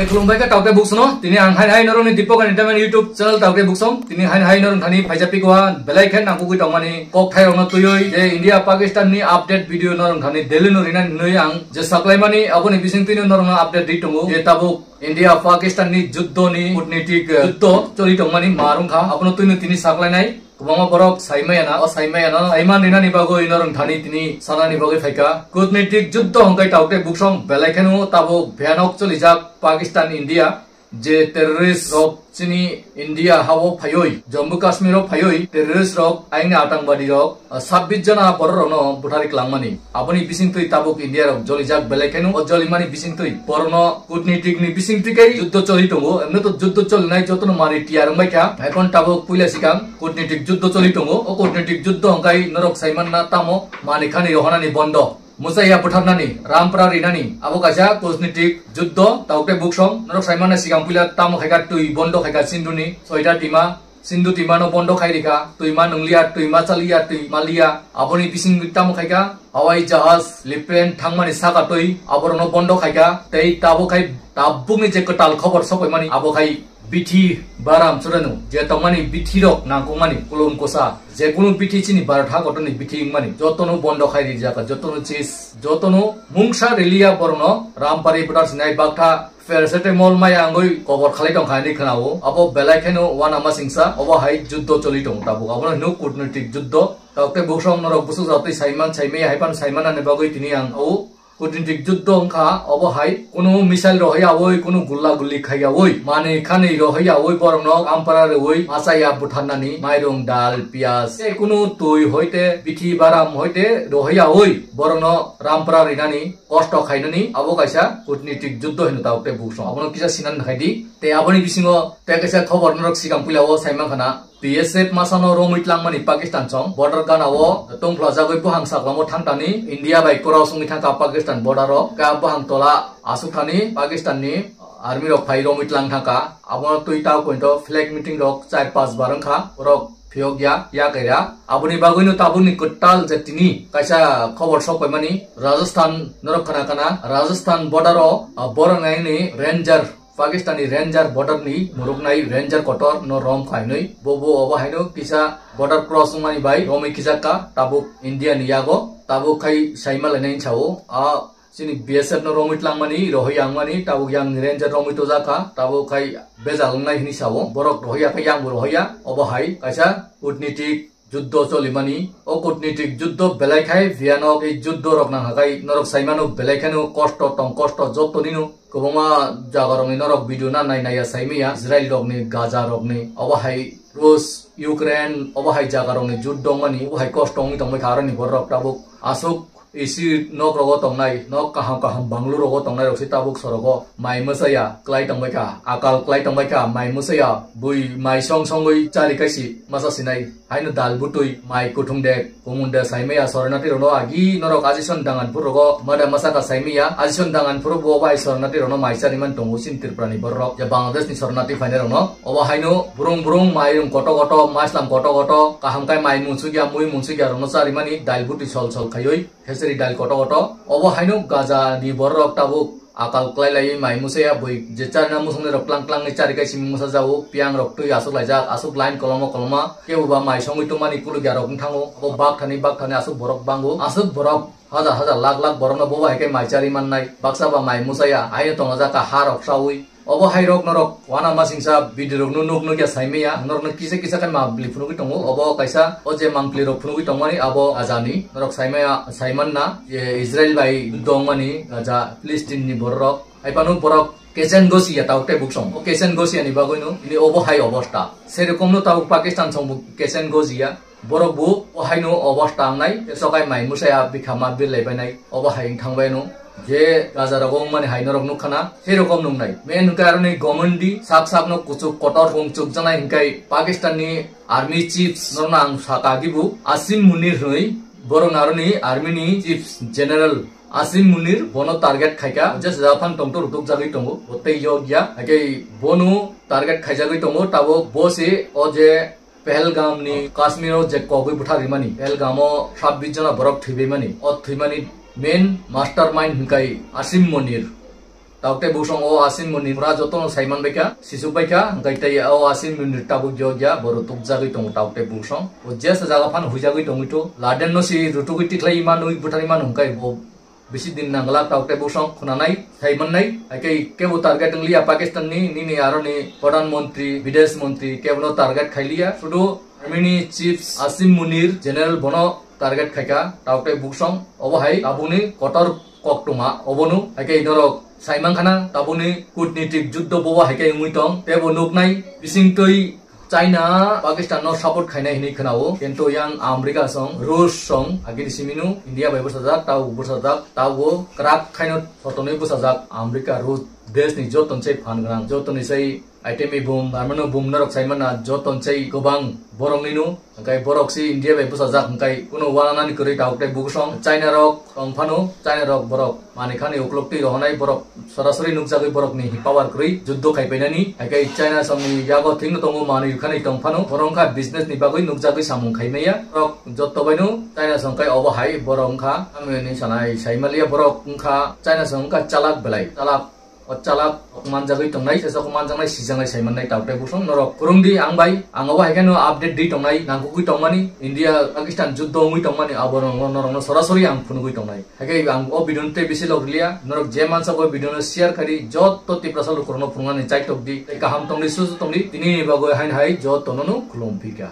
खुलुमबाय का टाउके बुक्सनो तिनी आं हाय नरनि दीपक एंटरटेनमेंट यूट्यूब चैनल टाउके बुक्सम तिनी हाय नरन थानी फाइजापि गोवा बेलाइखेन नांगु गय दंमानि कक थायरनो तुयय जे इंडिया पाकिस्तान नि अपडेट वीडियो नरन थानी डेली नरिना नै आं जे साक्लाइमानि अबनि बिसिं तिनि नरन अपडेट दी दंगो जे ताबुक इंडिया पाकिस्तान नि युद्धनि कूटनीतिक युद्ध चलि दंमानि मारुंखा अबनो तुयनो तिनि साक्लाइनाय Kubama borok saimaya na aiman nina nibago inorong thani tini sana nibago faika kutnitik juddho hongkai taute buksong belaikenu tabo bhayanok cholijak Pakistan India je terrorist rok chini India hawo phayoi Jammu Kashmir rok phayoi terrorist rok aina atangbadi rok 26 jana boror no buthari klangmani aboni bisingtui tabuk India rok jolijak belaikenu o jolimani bisingtui porno kutnitik ni bisingtui kai juddho choli tongo emne to juddho cholnai jotono mari tiarong bai kya ekon tabuk puila sikang kutnitik juddho choli tongo o kutnitik juddho hongkai norok saiman na tamo mani khani rohanani bondo Musaya Putanani, Rampra Rinani, Abokaja, Kosnitik, Juddo, Tauke Bukshong, Norok Simon Sigampula, Tam Hagat to Bondo Hagat Sinduni, Soida Tima, Sindu Timano Bondo Kairika, to Imanunglia, to Imatsalia, to Malia, Aboni Pissing with Tamokaika, Hawaii Jahas, Lipen, Tangmani Sakatoi, Aborono Bondo Haika, Tay Tabokai, Tabumi Jekatal cover Sopomani, Abokai. Bithi baram churanu je tamani bithi rok nangkomani kulum kosa je kunu bithi chini baratha gotoni bithi mani jotonu bondo khairi jaka jotonu chis jotonu mungsa relia borno rampari putar sinai bakta paracetamol mai angoi cover khalai tong khani khanao abo belai kheno wana ma singsa obo hai juddho choli tong tabu abo no kutnitik juddho taute buksong norok busu jatoi saiman saimei haipan saimana ne bagoi tini ang o kutnitik juddho kha obo hai kuno missile rohya oi kuno gulla gulli khaya oi mane khani rohya oi borno ampara re oi asaya buthanani mairong dal pias e kuno tui hoite bithi baram hoite rohya oi borno rampara rinani kosto khainani abo kaisa kutnitik juddho hinu taute buksong abono kisa sinan khaidi te aboni bisingo te kaisa khobor norok sigam pulao saimang khana BSF masano romit langmani Pakistan chong border kanao tong plaza goi pohang saklamo thangtani India bai korau sungi thangka Pakistan border ro ka pohang tola asukhani Pakistan ni army rok phai romit lang thangka abono tuita pointo flag meeting rok 4-5 barangkha rok phiogya ya kaira aboni bagoino tabuni kotal jetini kaisa khobor sok paimani Rajasthan norok kana Rajasthan border ro borangai ni ranger Pakistani ranger border ni muruknai ranger kotor no rom khainoi bobo oba haino kisa border cross mani bai romi kisaka tabuk India ni yago tabuk khai saimal nei chao a sini BSF no romit langmani rohyang mani tabuk yang ranger romit ojaka tabuk khai bejalnai hini sao borok rohya khai yang rohya oba hai kaisa kutnitik juddho cholimani o kutnitik juddho belai khai vianok ei juddho rok na hakai norok saimano belai khanu kosto tong kosto jotoninu Kubama jagarong norok video na naya saimia Israel rok ni Gaza rok ni obahai Rus Ukraine obahai jagarong ni juddho mani obahai kostong tong mai tharani borok tabuk asuk isi nok rogo tongnai nok kaham banglu rogo tongnai rok sitabuk sorogo mai musaya klai tongbai ka akal klai tongbai ka mai musaya bui mai song goi chari kaisi masa sinai haino dal butui mai kuthungde kumunda saimea soranati rono agi norok ajison dangan purogo mada masaka saimea ajison dangan puro bo bai soranati rono mai chari man tongu sin tirprani borok ya Bangladesh ni soranati faine rono oba haino burung mai rum koto maslam koto kaham kai mai munsugya mui munsugya rono chari mani dal buti sol khayoi Heseri dal koto obo haino Gaza di borok tabuk akal klai lai mai musaya boi jechar na musung rok klang ni cari kai sim musa jau piang rok tu asuk lajak asuk line koloma ke uba mai songi tu mani kulu garok thango obo bak thani asuk borok bangu asuk borok hajar lakh borok boba hekai mai cari man nai baksa ba mai musaya ayo tonga jaka harok sawi obo hai rok norok wana masingsa bidirok nunuk nukya saimea norok kisa kan mabli phunugi tongo obo kaisa oje mangpli rok phunugi tongmani abo ajani norok saimea saiman na Israel bai dongmani gaja Palestine ni borok aipanu borok Kesen gosi ya taute buksong o kesen gosi ani bagoino ini obo hai obosta serekom no tau Pakistan song kesen gosi ya borok bu o haino obosta nai sokai mai musaya bikhama bil lebanai obo hai thangbai no je Gaza rogong mane hainorok nukhana serokom nungnai men karone gomondi sak no kuchuk kotor hongchuk janai hinkai Pakistan ni army chiefs nornang sakagibu Asim Munir hoi borong aroni army ni chief general Asim Munir bono target khaika just Japan tongto rutuk jagai tongo ottei yogya akai bonu target khaijagai tongo tabo bose oje Pahalgam ni Kashmir o je kogoi buthari mani Pahalgam o 26 jana borok thibe mani o thimani main mastermind hinkai Asim Munir taukte busong o asin munir ra jotono saiman baika sisu baika hangkai tai o asin munir tabuk jogya boru tukjagui tong taukte busong o jes jaga phan hujagui tongito laden no si rutugui tiklai manui butani man hangkai bo bisi din nangla taukte busong khunanai saiman nai hangkai kebo target nglia Pakistan ni aroni pradhan mantri bidesh mantri kebo target khailia sudu army chief asim munir general bono target khaika taukte busong obo hai abuni kotor koktuma obonu hangkai norok Saimang khana tabuni kutnitik juddo bowa heke nguitong tebo nuknai bisingtoi China Pakistan no support khainai hini khanao kento yang America song Rus song agini siminu India bai busajak tau busajak tawo krak khaino photoni busajak America Rus desh ni joton chei phan grang joton ni sei item boom armano boom narok saimana joton chei gobang borong ninu hangkai borok si India bai busajak hangkai kuno wanana ni kori taukte buksong China rok tongphano China rok borok mani khani uklokti rohonai borok sarasari nukjagui borok ni power kri juddo khaipainani hangkai China song ni yago thing tongo mani khani tongphano borongkha business ni bagui nukjagui samung khaimeya rok jotto bainu China song kai obo hai borongkha ameni sanai saimalia borok ungkha China song ka chalak belai chalak manjagui tongnai sesok manjangnai sijangai saimanai taukte busong norok kurungdi angbai angoba haikano update di tongnai nangkukui tongmani India Pakistan juddo ngui tongmani aborong norong sorasori ang phunugui tongnai hakai ang o bidonte bisi loglia norok je mansa go bidon share khari jotto tiprasal korno phungani chaitok di kaham tongni su tongni tini bagoi hain hai jotto nonu khulom phika